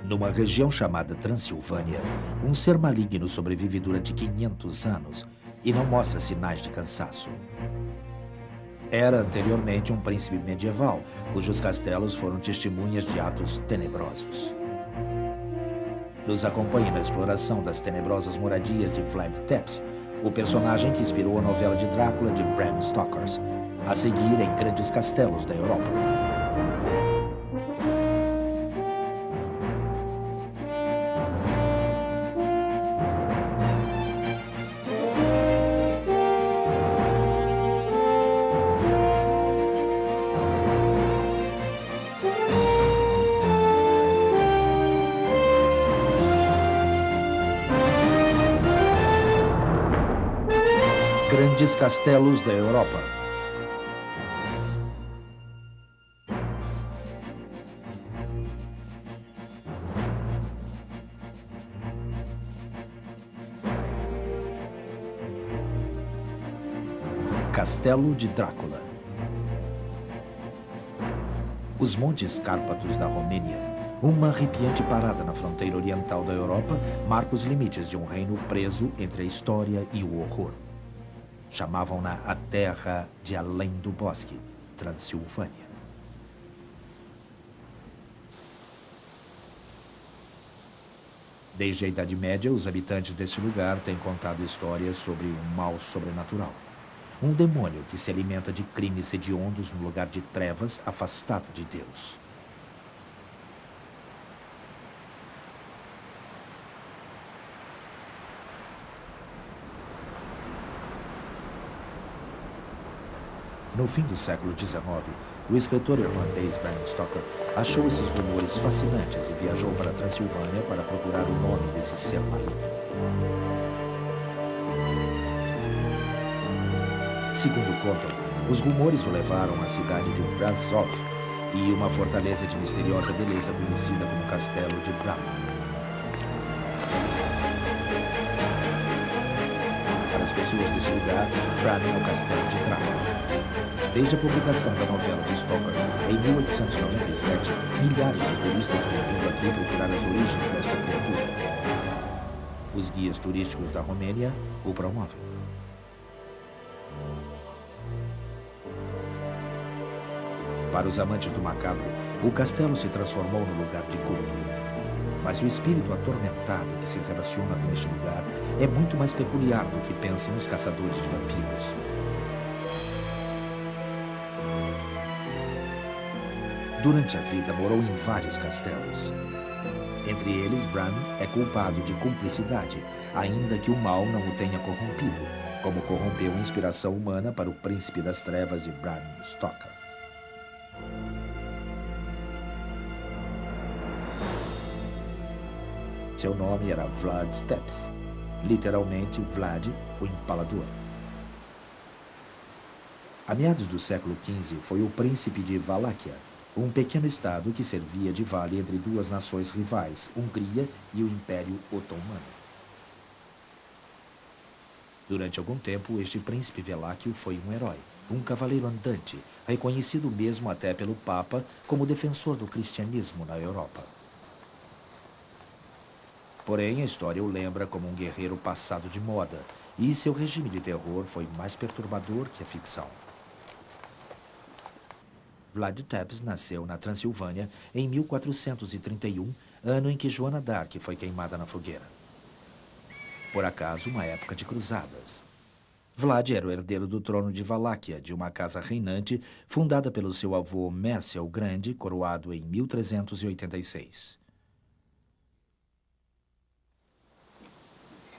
Numa região chamada Transilvânia, um ser maligno sobrevive durante 500 anos e não mostra sinais de cansaço. Era anteriormente um príncipe medieval, cujos castelos foram testemunhas de atos tenebrosos. Nos acompanhe na exploração das tenebrosas moradias de Vlad Tepes, o personagem que inspirou a novela de Drácula de Bram Stoker, a seguir em Grandes Castelos da Europa. Grandes Castelos da Europa. Castelo de Drácula. Os Montes Cárpatos da Romênia, uma arrepiante parada na fronteira oriental da Europa, marca os limites de um reino preso entre a história e o horror. Chamavam-na a terra de além do bosque, Transilvânia. Desde a Idade Média, os habitantes desse lugar têm contado histórias sobre um mal sobrenatural. Um demônio que se alimenta de crimes hediondos no lugar de trevas, afastado de Deus. No fim do século XIX, o escritor irlandês Bram Stoker achou esses rumores fascinantes e viajou para a Transilvânia para procurar o nome desse ser maligno. Segundo contam, os rumores o levaram à cidade de Brasov e uma fortaleza de misteriosa beleza conhecida como Castelo de Bran. Para as pessoas desse lugar, Bran é o Castelo de Drácula. Desde a publicação da novela de Stoker, em 1897, milhares de turistas têm vindo aqui procurar as origens desta criatura. Os guias turísticos da Romênia o promovem. Para os amantes do macabro, o castelo se transformou num lugar de culto. Mas o espírito atormentado que se relaciona com este lugar é muito mais peculiar do que pensam os caçadores de vampiros. Durante a vida, morou em vários castelos. Entre eles, Bran é culpado de cumplicidade, ainda que o mal não o tenha corrompido, como corrompeu a inspiração humana para o Príncipe das Trevas de Bram Stoker. Seu nome era Vlad Tepes, literalmente Vlad, o Empalador. A meados do século XV, foi o príncipe de Valáquia, um pequeno estado que servia de vale entre duas nações rivais, Hungria e o Império Otomano. Durante algum tempo, este príncipe Valáquio foi um herói, um cavaleiro andante, reconhecido mesmo até pelo Papa como defensor do cristianismo na Europa. Porém, a história o lembra como um guerreiro passado de moda, e seu regime de terror foi mais perturbador que a ficção. Vlad Tepes nasceu na Transilvânia em 1431, ano em que Joana d'Arc foi queimada na fogueira. Por acaso, uma época de cruzadas. Vlad era o herdeiro do trono de Valáquia, de uma casa reinante fundada pelo seu avô Mércia o Grande, coroado em 1386.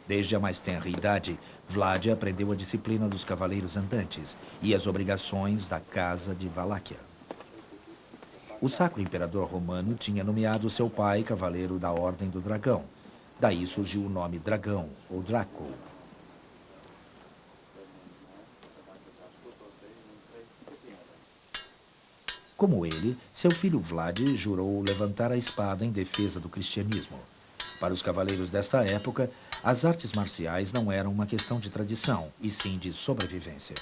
Desde a mais tenra idade, Vlad aprendeu a disciplina dos cavaleiros andantes e as obrigações da casa de Valáquia. O Sacro Imperador Romano tinha nomeado seu pai cavaleiro da Ordem do Dragão. Daí surgiu o nome Dragão, ou Draco. Como ele, seu filho Vlad jurou levantar a espada em defesa do cristianismo. Para os cavaleiros desta época, as artes marciais não eram uma questão de tradição, e sim de sobrevivência.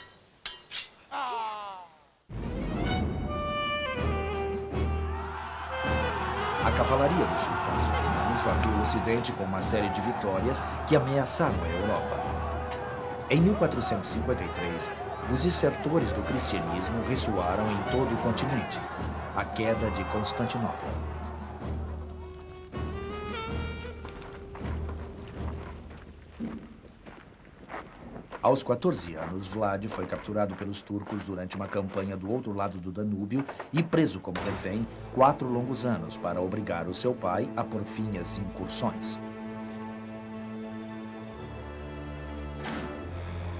A cavalaria dos sultãos otomanos varreu o Ocidente com uma série de vitórias que ameaçaram a Europa. Em 1453, os estertores do cristianismo ressoaram em todo o continente. A queda de Constantinopla. Aos 14 anos, Vlad foi capturado pelos turcos durante uma campanha do outro lado do Danúbio e preso como refém 4 longos anos para obrigar o seu pai a pôr fim às incursões.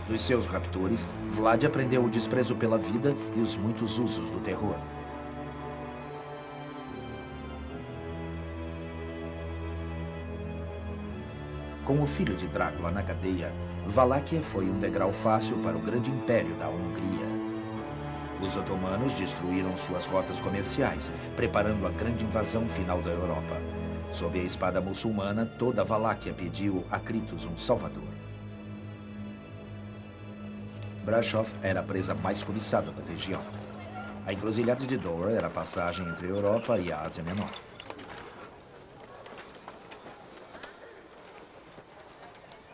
Dos seus raptores, Vlad aprendeu o desprezo pela vida e os muitos usos do terror. Com o filho de Drácula na cadeia, Valáquia foi um degrau fácil para o grande império da Hungria. Os otomanos destruíram suas rotas comerciais, preparando a grande invasão final da Europa. Sob a espada muçulmana, toda a Valáquia pediu a Critos um salvador. Brasov era a presa mais cobiçada da região. A encruzilhada de Dover era a passagem entre a Europa e a Ásia Menor.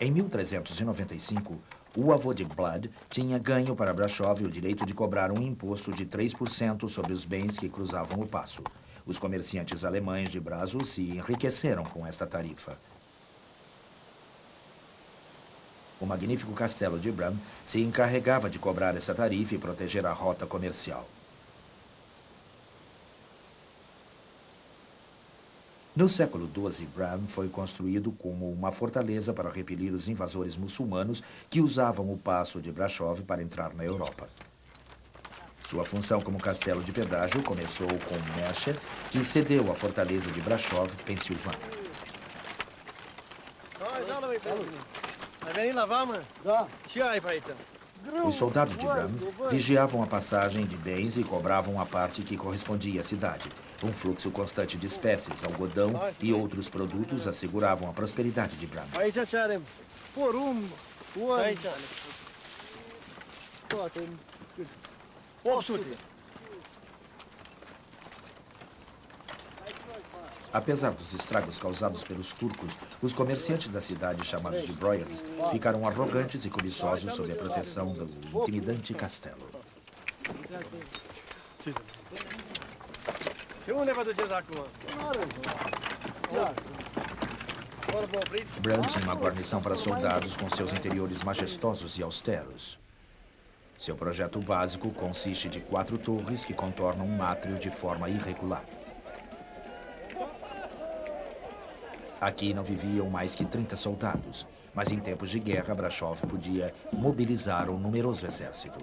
Em 1395, o avô de Vlad tinha ganho para Brasov o direito de cobrar um imposto de 3% sobre os bens que cruzavam o passo. Os comerciantes alemães de Brasil se enriqueceram com esta tarifa. O magnífico castelo de Bram se encarregava de cobrar essa tarifa e proteger a rota comercial. No século XII, Bram foi construído como uma fortaleza para repelir os invasores muçulmanos que usavam o passo de Brasov para entrar na Europa. Sua função como castelo de pedágio começou com Mercer, que cedeu a fortaleza de Brasov, Pensilvânia. Os soldados de Bram vigiavam a passagem de bens e cobravam a parte que correspondia à cidade. Um fluxo constante de espécies, algodão e outros produtos asseguravam a prosperidade de Bram. Apesar dos estragos causados pelos turcos, os comerciantes da cidade, chamados de Broyers, ficaram arrogantes e cobiçosos sob a proteção do intimidante castelo. Bram tinha uma guarnição para soldados com seus interiores majestosos e austeros. Seu projeto básico consiste de 4 torres que contornam um átrio de forma irregular. Aqui não viviam mais que 30 soldados, mas em tempos de guerra, Brasov podia mobilizar um numeroso exército.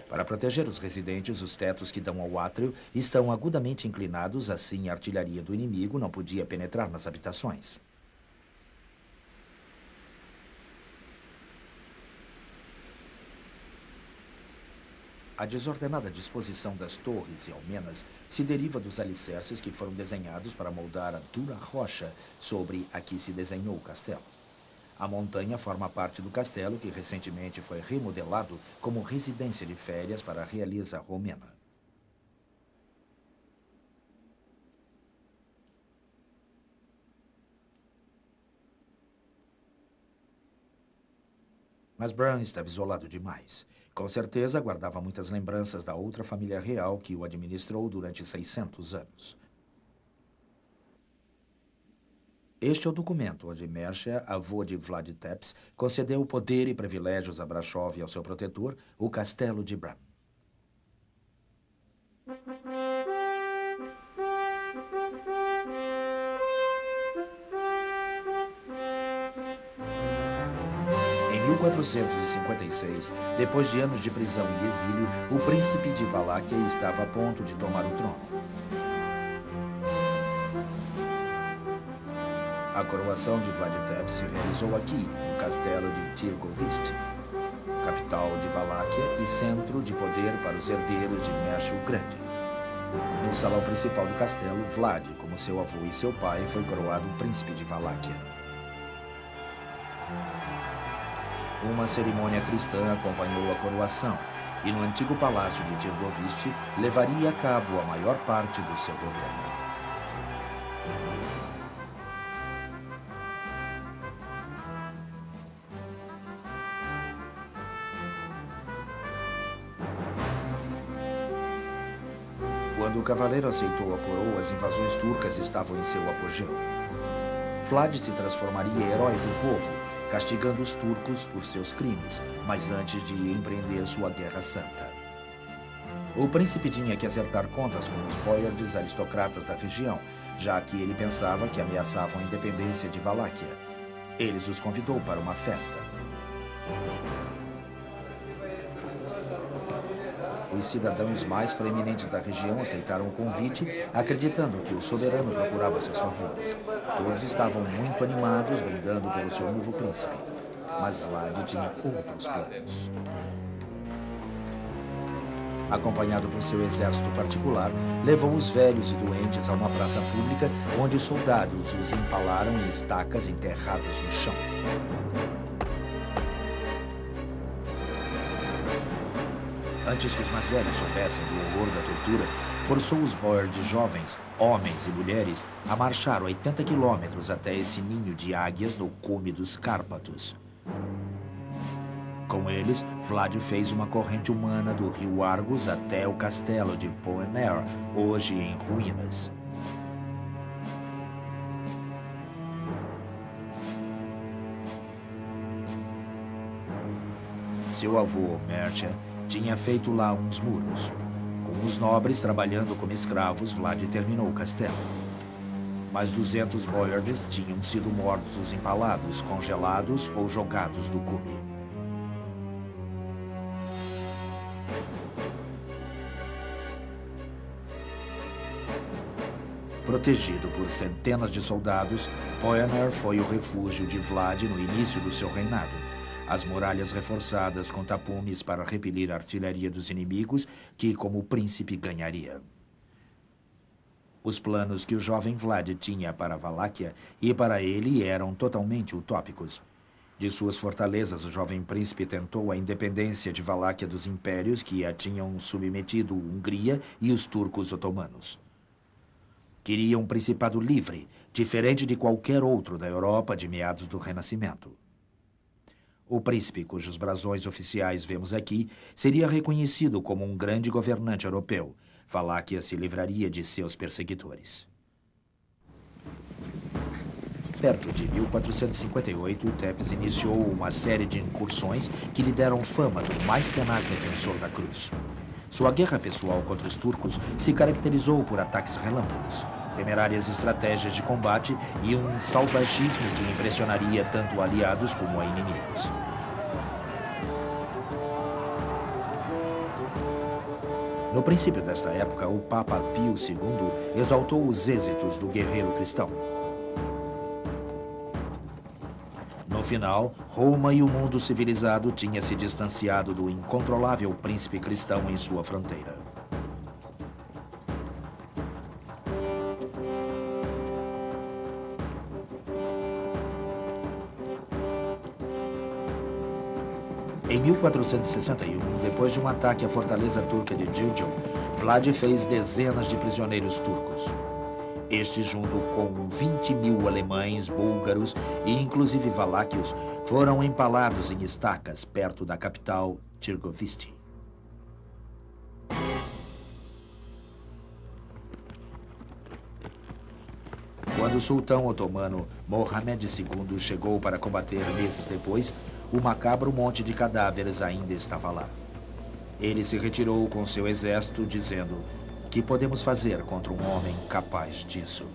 Para proteger os residentes, os tetos que dão ao átrio estão agudamente inclinados, assim a artilharia do inimigo não podia penetrar nas habitações. A desordenada disposição das torres e almenas se deriva dos alicerces que foram desenhados para moldar a dura rocha sobre a que se desenhou o castelo. A montanha forma parte do castelo, que recentemente foi remodelado como residência de férias para a realeza romena. Mas Bram estava isolado demais. Com certeza, guardava muitas lembranças da outra família real que o administrou durante 600 anos. Este é o documento onde Mercia, avô de Vlad Tepes, concedeu poder e privilégios a Brasov e ao seu protetor, o castelo de Bram. Em 1456, depois de anos de prisão e exílio, o príncipe de Valáquia estava a ponto de tomar o trono. A coroação de Vlad Tepes se realizou aqui, no castelo de Tirgovist, capital de Valáquia e centro de poder para os herdeiros de Mercia o Grande. No salão principal do castelo, Vlad, como seu avô e seu pai, foi coroado príncipe de Valáquia. Uma cerimônia cristã acompanhou a coroação e no antigo palácio de Tirgovist levaria a cabo a maior parte do seu governo. Quando o cavaleiro aceitou a coroa, as invasões turcas estavam em seu apogeu. Vlad se transformaria em herói do povo, castigando os turcos por seus crimes, mas antes de empreender sua guerra santa. O príncipe tinha que acertar contas com os boiards aristocratas da região, já que ele pensava que ameaçavam a independência de Valáquia. Eles os convidou para uma festa. Os cidadãos mais proeminentes da região aceitaram o convite, acreditando que o soberano procurava seus favores. Todos estavam muito animados, brindando pelo seu novo príncipe. Mas Vlad tinha outros planos. Acompanhado por seu exército particular, levou os velhos e doentes a uma praça pública, onde os soldados os empalaram em estacas enterradas no chão. Antes que os mais velhos soubessem do horror da tortura, forçou os boiards jovens, homens e mulheres, a marchar 80 quilômetros até esse ninho de águias no cume dos Cárpatos. Com eles, Vlad fez uma corrente humana do rio Argos até o castelo de Poener, hoje em ruínas. Seu avô, Mercia, tinha feito lá uns muros. Com os nobres trabalhando como escravos, Vlad terminou o castelo. Mais 200 boiards tinham sido mortos empalados, congelados ou jogados do cume. Protegido por centenas de soldados, Poener foi o refúgio de Vlad no início do seu reinado. As muralhas reforçadas com tapumes para repelir a artilharia dos inimigos, que, como príncipe, ganharia. Os planos que o jovem Vlad tinha para Valáquia e para ele eram totalmente utópicos. De suas fortalezas, o jovem príncipe tentou a independência de Valáquia dos impérios que a tinham submetido Hungria e os turcos otomanos. Queria um principado livre, diferente de qualquer outro da Europa de meados do Renascimento. O príncipe, cujos brasões oficiais vemos aqui, seria reconhecido como um grande governante europeu. Valáquia se livraria de seus perseguidores. Perto de 1458, Tepes iniciou uma série de incursões que lhe deram fama do mais tenaz defensor da cruz. Sua guerra pessoal contra os turcos se caracterizou por ataques relâmpagos, temerárias estratégias de combate e um salvagismo que impressionaria tanto aliados como a inimigos. No princípio desta época, o Papa Pio II exaltou os êxitos do guerreiro cristão. No final, Roma e o mundo civilizado tinham se distanciado do incontrolável príncipe cristão em sua fronteira. Em 1461, depois de um ataque à fortaleza turca de Gilgil, Vlad fez dezenas de prisioneiros turcos. Estes, junto com 20.000 alemães, búlgaros e inclusive valáquios, foram empalados em estacas perto da capital, Tirgoviste. Quando o sultão otomano Mohamed II chegou para combater meses depois, o macabro monte de cadáveres ainda estava lá. Ele se retirou com seu exército, dizendo: "Que podemos fazer contra um homem capaz disso?"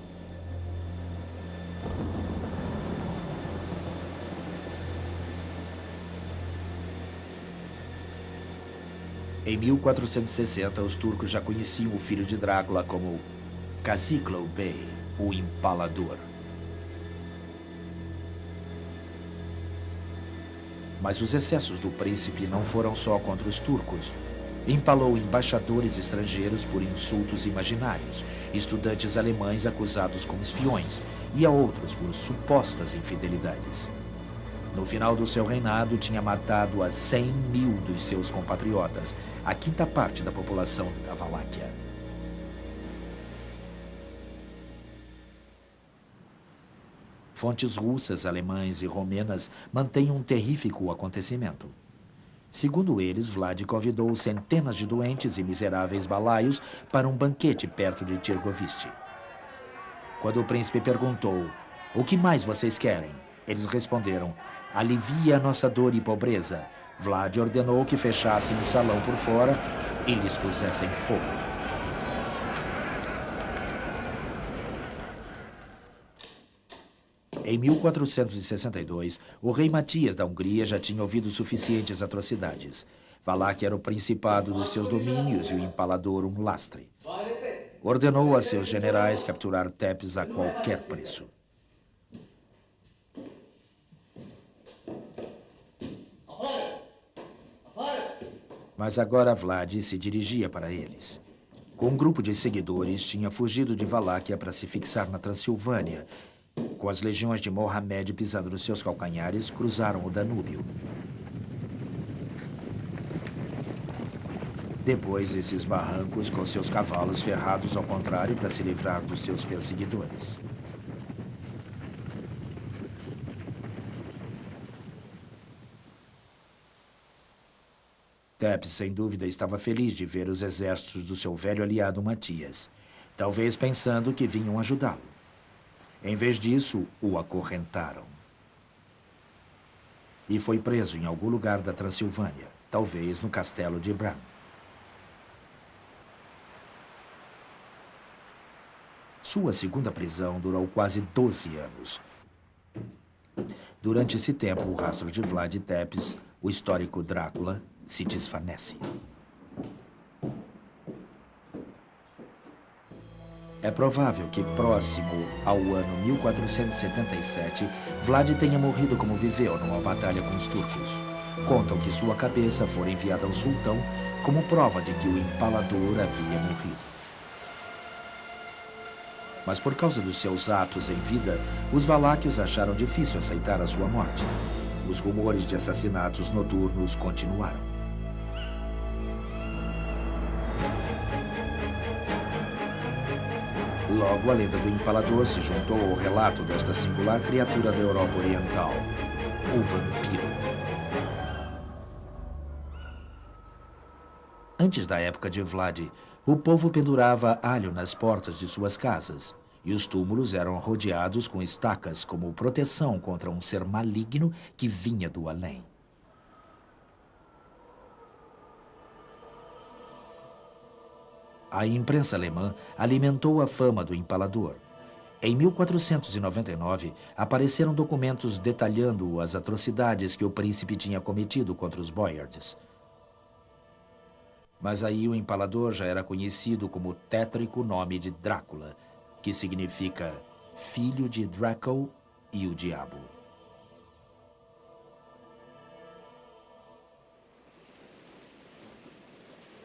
Em 1460, os turcos já conheciam o filho de Drácula como Kaziklo Bey, o Empalador. Mas os excessos do príncipe não foram só contra os turcos. Empalou embaixadores estrangeiros por insultos imaginários, estudantes alemães acusados como espiões e a outros por supostas infidelidades. No final do seu reinado, tinha matado a 100.000 dos seus compatriotas, a quinta parte da população da Valáquia. Fontes russas, alemãs e romenas mantêm um terrífico acontecimento. Segundo eles, Vlad convidou centenas de doentes e miseráveis balaios para um banquete perto de Tirgoviste. Quando o príncipe perguntou, "O que mais vocês querem?", eles responderam, "Alivia a nossa dor e pobreza." Vlad ordenou que fechassem o salão por fora e lhes pusessem fogo. Em 1462, o rei Matias da Hungria já tinha ouvido suficientes atrocidades. Valáquia era o principado dos seus domínios e o empalador um lastre. Ordenou a seus generais capturar Tepes a qualquer preço. Mas agora Vlad se dirigia para eles. Com um grupo de seguidores, tinha fugido de Valáquia para se fixar na Transilvânia. Com as legiões de Mohamed pisando nos seus calcanhares, cruzaram o Danúbio. Depois, esses barrancos com seus cavalos ferrados ao contrário para se livrar dos seus perseguidores. Tepes, sem dúvida, estava feliz de ver os exércitos do seu velho aliado Matias, talvez pensando que vinham ajudá-lo. Em vez disso, o acorrentaram. E foi preso em algum lugar da Transilvânia, talvez no castelo de Bran. Sua segunda prisão durou quase 12 anos. Durante esse tempo, o rastro de Vlad Tepes, o histórico Drácula, se desvanece. É provável que, próximo ao ano 1477, Vlad tenha morrido como viveu numa batalha com os turcos. Contam que sua cabeça fora enviada ao sultão como prova de que o empalador havia morrido. Mas por causa dos seus atos em vida, os valáquios acharam difícil aceitar a sua morte. Os rumores de assassinatos noturnos continuaram. Logo, a lenda do empalador se juntou ao relato desta singular criatura da Europa Oriental, o vampiro. Antes da época de Vlad, o povo pendurava alho nas portas de suas casas, e os túmulos eram rodeados com estacas como proteção contra um ser maligno que vinha do além. A imprensa alemã alimentou a fama do empalador. Em 1499, apareceram documentos detalhando as atrocidades que o príncipe tinha cometido contra os boiards. Mas aí o empalador já era conhecido como o tétrico nome de Drácula, que significa filho de Draco e o diabo.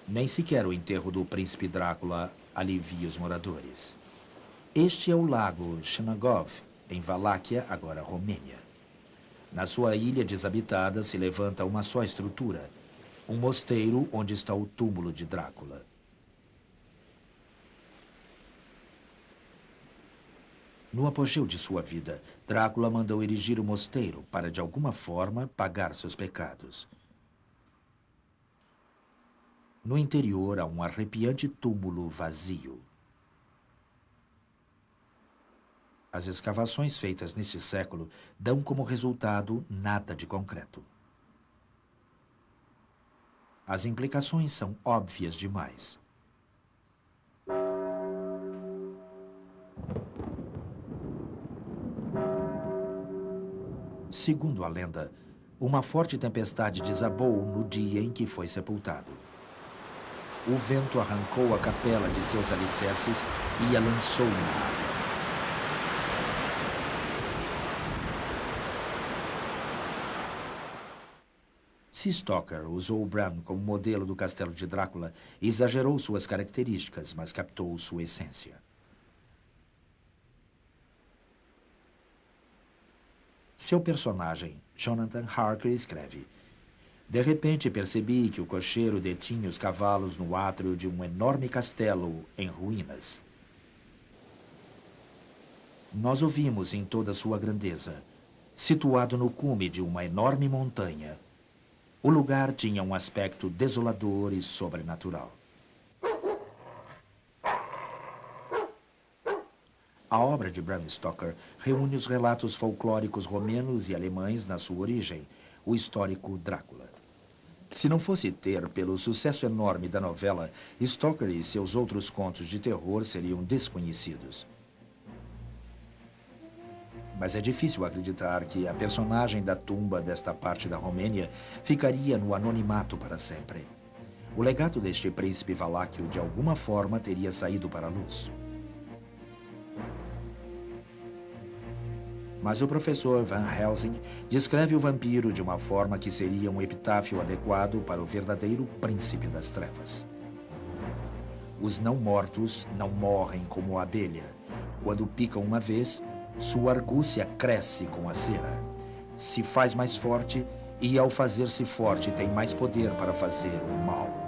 Nem sequer o enterro do príncipe Drácula alivia os moradores. Este é o lago Shenagov, em Valáquia, agora Romênia. Na sua ilha desabitada se levanta uma só estrutura, um mosteiro onde está o túmulo de Drácula. No apogeu de sua vida, Drácula mandou erigir o mosteiro para, de alguma forma, pagar seus pecados. No interior há um arrepiante túmulo vazio. As escavações feitas neste século dão como resultado nada de concreto. As implicações são óbvias demais. Segundo a lenda, uma forte tempestade desabou no dia em que foi sepultado. O vento arrancou a capela de seus alicerces e a lançou na água. Se Stoker usou Bran como modelo do castelo de Drácula, exagerou suas características, mas captou sua essência. Seu personagem, Jonathan Harker, escreve: "De repente percebi que o cocheiro detinha os cavalos no átrio de um enorme castelo em ruínas. Nós o vimos em toda sua grandeza, situado no cume de uma enorme montanha. O lugar tinha um aspecto desolador e sobrenatural. A obra de Bram Stoker reúne os relatos folclóricos romenos e alemães na sua origem, o histórico Drácula. Se não fosse ter pelo sucesso enorme da novela, Stoker e seus outros contos de terror seriam desconhecidos. Mas é difícil acreditar que a personagem da tumba desta parte da Romênia ficaria no anonimato para sempre. O legado deste príncipe valáquio de alguma forma teria saído para a luz. Mas o professor Van Helsing descreve o vampiro de uma forma que seria um epitáfio adequado para o verdadeiro príncipe das trevas. Os não-mortos não morrem como a abelha. Quando picam uma vez, sua argúcia cresce com a cera. Se faz mais forte e, ao fazer-se forte, tem mais poder para fazer o mal.